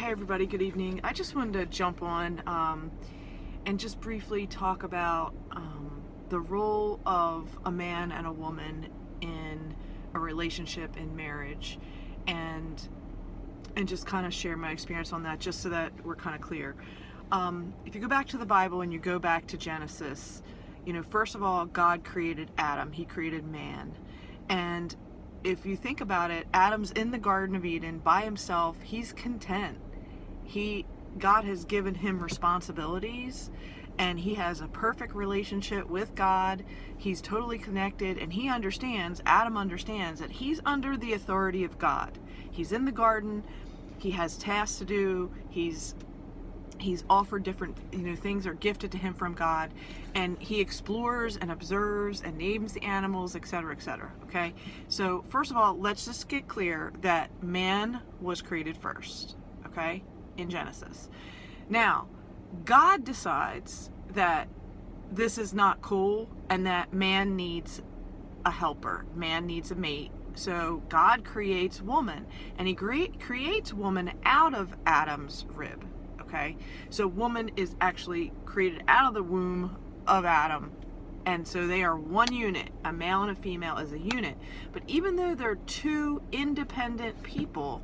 Hey everybody, good evening. I just wanted to jump on and just briefly talk about the role of a man and a woman in a relationship in marriage, and just kind of share my experience on that, just so that we're kind of clear. If you go back to the Bible and you go back to Genesis, first of all, God created Adam. He created man. And if you think about it, Adam's in the Garden of Eden by himself. He's content. God has given him responsibilities, and he has a perfect relationship with God. He's totally connected, and Adam understands that he's under the authority of God. He's in the garden. He has tasks to do. He's offered different, things are gifted to him from God, and he explores and observes and names the animals, etc., etc. Okay? So, first of all, let's just get clear that man was created first, okay, in Genesis. Now, God decides that this is not cool and that man needs a helper. Man needs a mate. So God creates woman, and he creates woman out of Adam's rib. Okay, so woman is actually created out of the womb of Adam, and so they are one unit. A male and a female is a unit. But even though they're two independent people,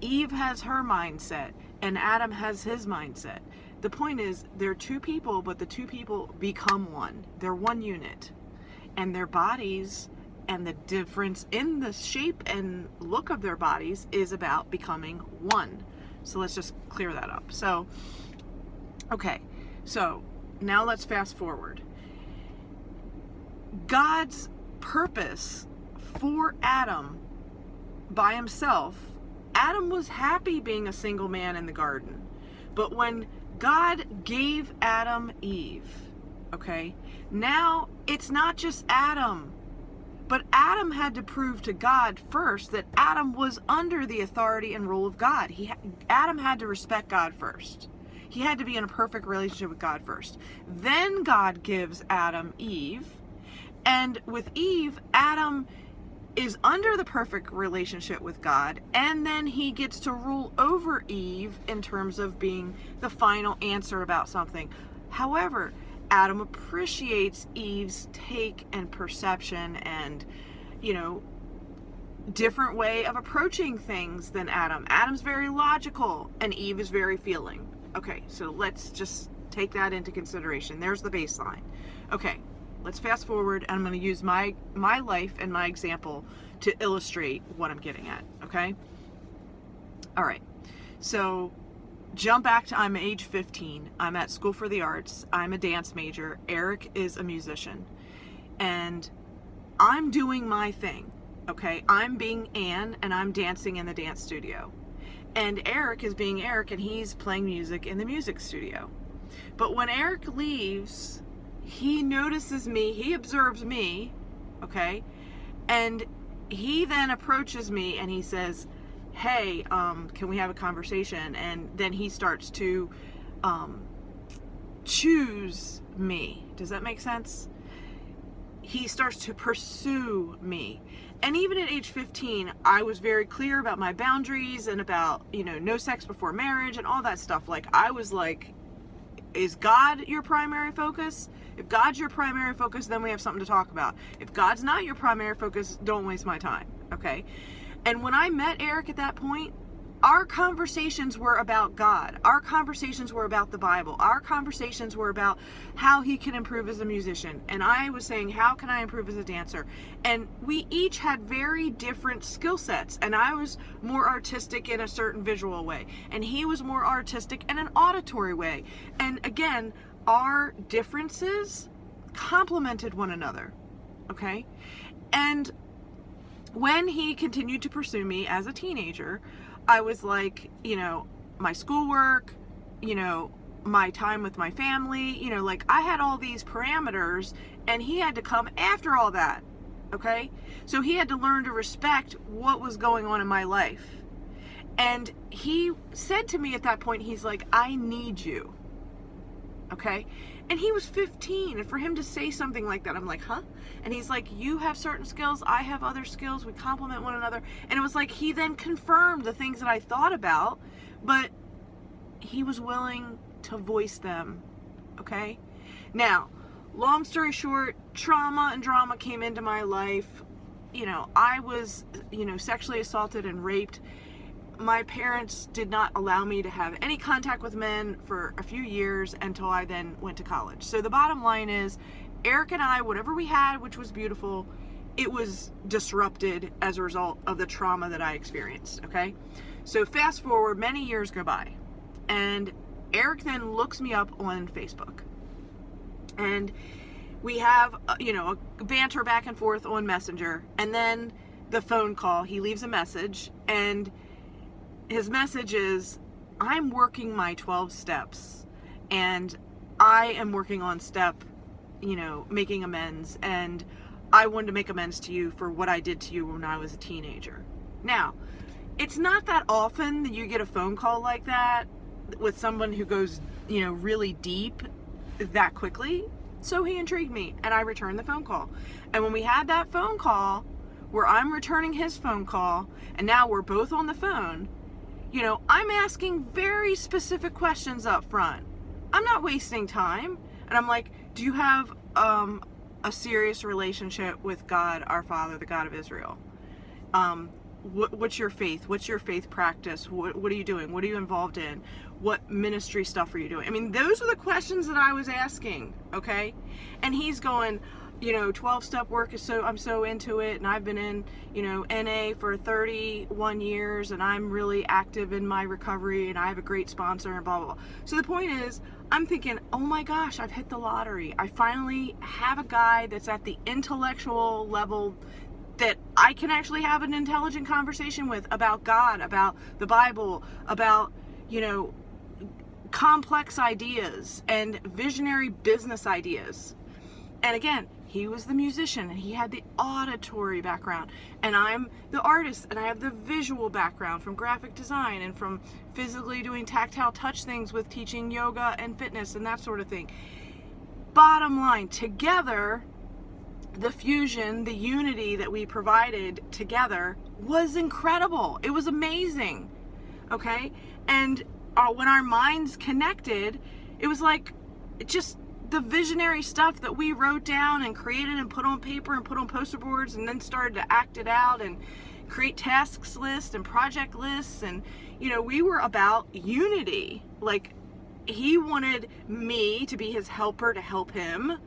Eve has her mindset and Adam has his mindset. The point is, they're two people, but the two people become one. They're one unit, and their bodies and the difference in the shape and look of their bodies is about becoming one. So let's just clear that up. So now let's fast forward. God's purpose for Adam by himself, Adam was happy being a single man in the garden. But when God gave Adam Eve, now it's not just Adam. But Adam had to prove to God first that Adam was under the authority and rule of God. Adam had to respect God first. He had to be in a perfect relationship with God first. Then God gives Adam Eve. And with Eve, Adam is under the perfect relationship with God. And then he gets to rule over Eve in terms of being the final answer about something. However, Adam appreciates Eve's take and perception and, different way of approaching things than Adam. Adam's very logical and Eve is very feeling. Okay, so let's just take that into consideration. There's the baseline. Okay, let's fast forward, and I'm going to use my life and my example to illustrate what I'm getting at, okay? All right, so jump back to I'm age 15. I'm at School for the Arts. I'm a dance major. Eric is a musician. And I'm doing my thing, okay? I'm being Anne, and I'm dancing in the dance studio. And Eric is being Eric, and he's playing music in the music studio. But when Eric leaves, he notices me, he observes me, okay? And he then approaches me and he says, hey, can we have a conversation? And then he starts to choose me. Does that make sense? He starts to pursue me. And even at age 15, I was very clear about my boundaries and about, no sex before marriage and all that stuff. Like, I was like, is God your primary focus? If God's your primary focus, then we have something to talk about. If God's not your primary focus, don't waste my time, okay? And when I met Eric at that point, our conversations were about God. Our conversations were about the Bible. Our conversations were about how he can improve as a musician. And I was saying, how can I improve as a dancer? And we each had very different skill sets. And I was more artistic in a certain visual way. And he was more artistic in an auditory way. And again, our differences complemented one another. Okay? And when he continued to pursue me as a teenager, I was like, my schoolwork, my time with my family, I had all these parameters, and he had to come after all that, okay? So he had to learn to respect what was going on in my life. And he said to me at that point, he's like, I need you, okay? And he was 15, and for him to say something like that, I'm like, huh? And he's like, you have certain skills, I have other skills, we complement one another. And it was like he then confirmed the things that I thought about, but he was willing to voice them, okay? Now, long story short, trauma and drama came into my life. You know, I was, sexually assaulted and raped. My parents did not allow me to have any contact with men for a few years until I then went to college. So the bottom line is, Eric and I, whatever we had, which was beautiful, it was disrupted as a result of the trauma that I experienced, okay? So fast forward, many years go by, and Eric then looks me up on Facebook. And we have, a banter back and forth on Messenger, and then the phone call, he leaves a message, and his message is, I'm working my 12 steps, and I am working on step, making amends, and I wanted to make amends to you for what I did to you when I was a teenager. Now, it's not that often that you get a phone call like that with someone who goes, really deep that quickly. So he intrigued me, and I returned the phone call. And when we had that phone call, where I'm returning his phone call, and now we're both on the phone, I'm asking very specific questions up front. I'm not wasting time. And I'm like, do you have a serious relationship with God, our Father, the God of Israel? What's your faith? What's your faith practice? What are you doing? What are you involved in? What ministry stuff are you doing? I mean, those are the questions that I was asking, okay? And he's going, 12-step work is I'm so into it, and I've been in, NA for 31 years, and I'm really active in my recovery, and I have a great sponsor, and blah, blah, blah. So the point is, I'm thinking, oh my gosh, I've hit the lottery. I finally have a guy that's at the intellectual level that I can actually have an intelligent conversation with about God, about the Bible, about, complex ideas and visionary business ideas. And again, he was the musician, and he had the auditory background, and I'm the artist, and I have the visual background from graphic design and from physically doing tactile touch things with teaching yoga and fitness and that sort of thing. Bottom line, together, the fusion, the unity that we provided together was incredible. It was amazing, okay? And when our minds connected, it was like just the visionary stuff that we wrote down and created and put on paper and put on poster boards, and then started to act it out and create tasks lists and project lists. And, we were about unity. Like, he wanted me to be his helper to help him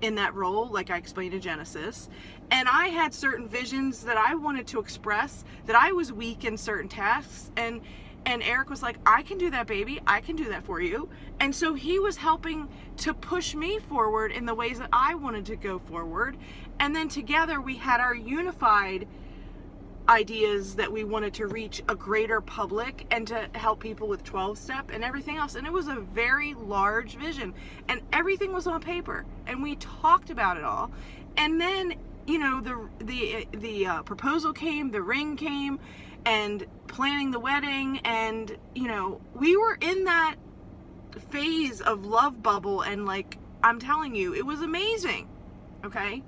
in that role, like I explained in Genesis. And I had certain visions that I wanted to express, that I was weak in certain tasks. And Eric was like, I can do that, baby. I can do that for you. And so he was helping to push me forward in the ways that I wanted to go forward. And then together we had our unified ideas that we wanted to reach a greater public and to help people with 12-step and everything else. And it was a very large vision, and everything was on paper, and we talked about it all. And then, the proposal came, the ring came, and planning the wedding, and we were in that phase of love bubble, and like, I'm telling you, it was amazing. Okay,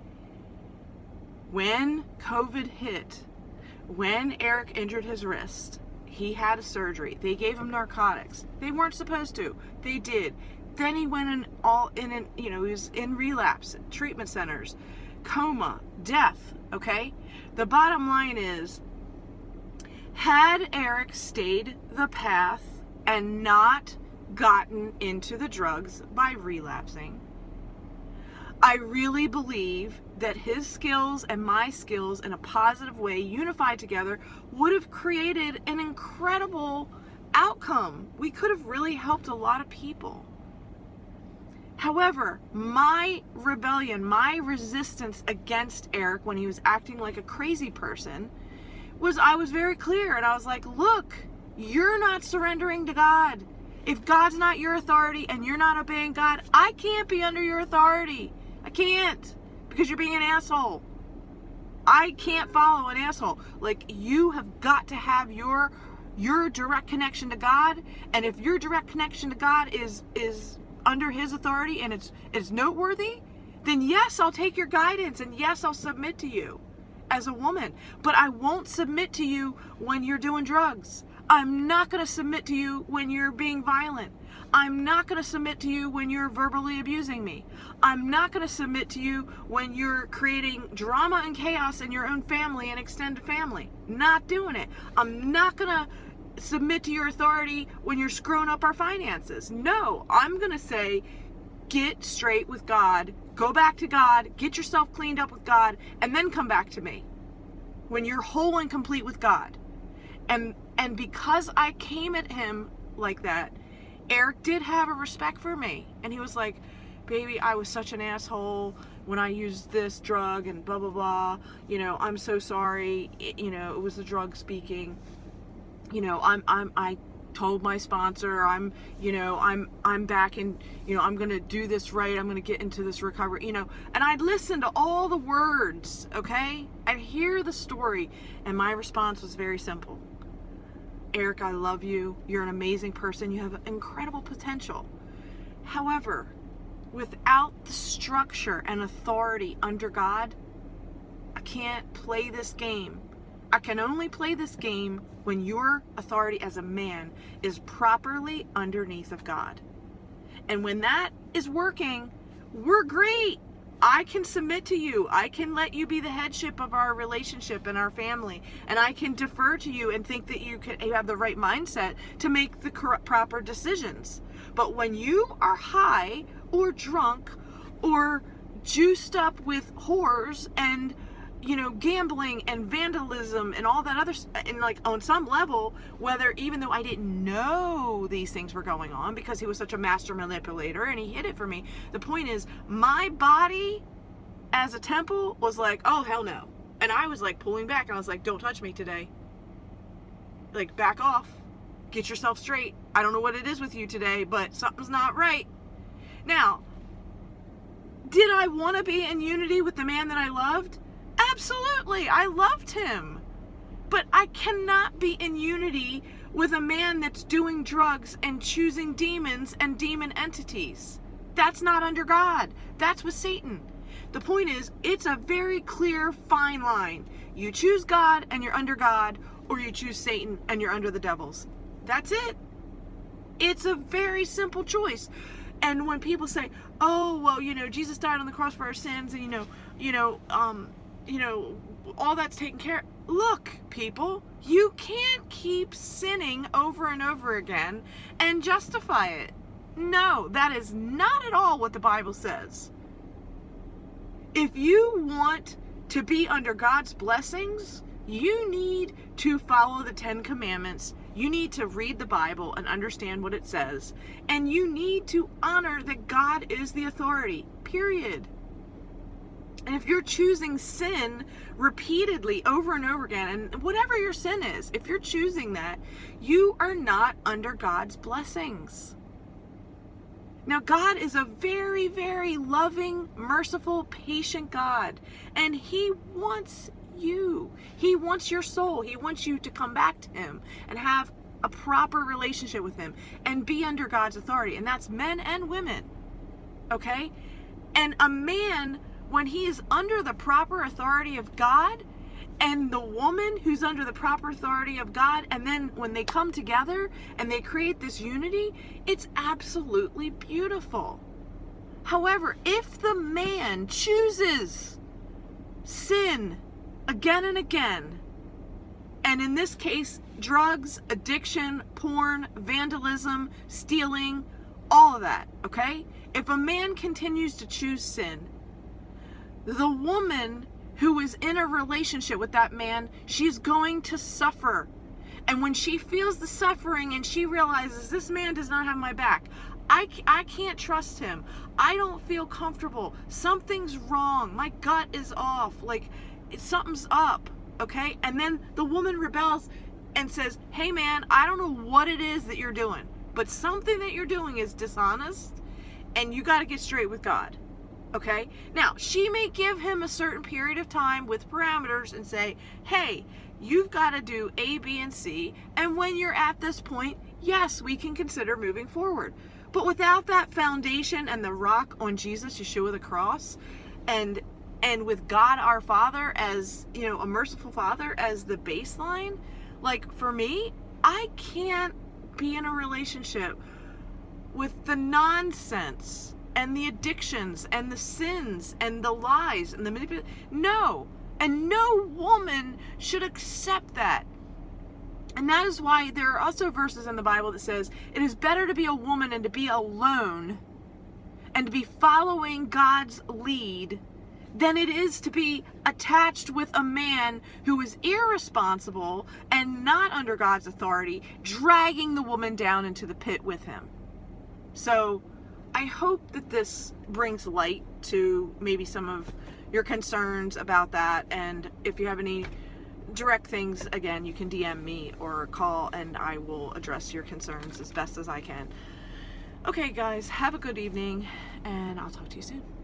when COVID hit, when Eric injured his wrist, he had a surgery. They gave him narcotics. They weren't supposed to. They did. Then he went he was in relapse, treatment centers, coma, death. Okay, the bottom line is, had Eric stayed the path and not gotten into the drugs by relapsing, I really believe that his skills and my skills in a positive way, unified together, would have created an incredible outcome. We could have really helped a lot of people. However, my rebellion, my resistance against Eric when he was acting like a crazy person I was very clear, and I was like, look, you're not surrendering to God. If God's not your authority and you're not obeying God, I can't be under your authority. I can't, because you're being an asshole. I can't follow an asshole. Like, you have got to have your direct connection to God, and if your direct connection to God is under his authority and it's noteworthy, then yes, I'll take your guidance, and yes, I'll submit to you as a woman. But I won't submit to you when you're doing drugs. I'm not going to submit to you when you're being violent. I'm not going to submit to you when you're verbally abusing me. I'm not going to submit to you when you're creating drama and chaos in your own family and extended family. Not doing it. I'm not going to submit to your authority when you're screwing up our finances. No, I'm going to say, get straight with God. Go back to God. Get yourself cleaned up with God, and then come back to me when you're whole and complete with God. And because I came at him like that, Eric did have a respect for me. And he was like, baby, I was such an asshole when I used this drug and blah, blah, blah. You know, I'm so sorry. It was the drug speaking. I told my sponsor, I'm back in, I'm going to do this right. I'm going to get into this recovery, and I'd listen to all the words. Okay. I'd hear the story. And my response was very simple. Eric, I love you. You're an amazing person. You have incredible potential. However, without the structure and authority under God, I can't play this game. I can only play this game when your authority as a man is properly underneath of God. And when that is working, we're great. I can submit to you. I can let you be the headship of our relationship and our family. And I can defer to you and think that you have the right mindset to make the proper decisions. But when you are high or drunk or juiced up with whores and gambling and vandalism and all that other, and like on some level, whether, even though I didn't know these things were going on because he was such a master manipulator and he hid it from me, the point is my body as a temple was like, oh hell no. And I was like pulling back, and I was like, don't touch me today. Like, back off, get yourself straight. I don't know what it is with you today, but something's not right. Now, did I want to be in unity with the man that I loved? Absolutely, I loved him. But I cannot be in unity with a man that's doing drugs and choosing demons and demon entities. That's not under God. That's with Satan. The point is, it's a very clear, fine line. You choose God and you're under God, or you choose Satan and you're under the devils. That's it. It's a very simple choice. And when people say, oh, well, Jesus died on the cross for our sins, and all that's taken care of. Look, people, you can't keep sinning over and over again and justify it. No, that is not at all what the Bible says. If you want to be under God's blessings, you need to follow the 10 Commandments. You need to read the Bible and understand what it says. And you need to honor that God is the authority, period. And if you're choosing sin repeatedly over and over again, and whatever your sin is, if you're choosing that, you are not under God's blessings. Now, God is a very, very loving, merciful, patient God. And He wants you. He wants your soul. He wants you to come back to Him and have a proper relationship with Him and be under God's authority. And that's men and women. Okay? And a man, when he is under the proper authority of God, and the woman who's under the proper authority of God, and then when they come together and they create this unity, it's absolutely beautiful. However, if the man chooses sin again and again, and in this case, drugs, addiction, porn, vandalism, stealing, all of that, okay? If a man continues to choose sin, the woman who is in a relationship with that man, she's going to suffer. And when she feels the suffering and she realizes this man does not have my back, I can't trust him, I don't feel comfortable, something's wrong, my gut is off, like something's up, okay? And then the woman rebels and says, hey man, I don't know what it is that you're doing, but something that you're doing is dishonest, and you got to get straight with God. Okay? Now, she may give him a certain period of time with parameters and say, hey, you've got to do A, B, and C. And when you're at this point, yes, we can consider moving forward. But without that foundation and the rock on Jesus, Yeshua the cross, and with God our Father as, a merciful Father as the baseline, like for me, I can't be in a relationship with the nonsense and the addictions and the sins and the lies and the manipulation. No. And no woman should accept that. And that is why there are also verses in the Bible that says it is better to be a woman and to be alone and to be following God's lead than it is to be attached with a man who is irresponsible and not under God's authority, dragging the woman down into the pit with him. So I hope that this brings light to maybe some of your concerns about that. And if you have any direct things, again, you can DM me or call and I will address your concerns as best as I can. Okay, guys, have a good evening and I'll talk to you soon.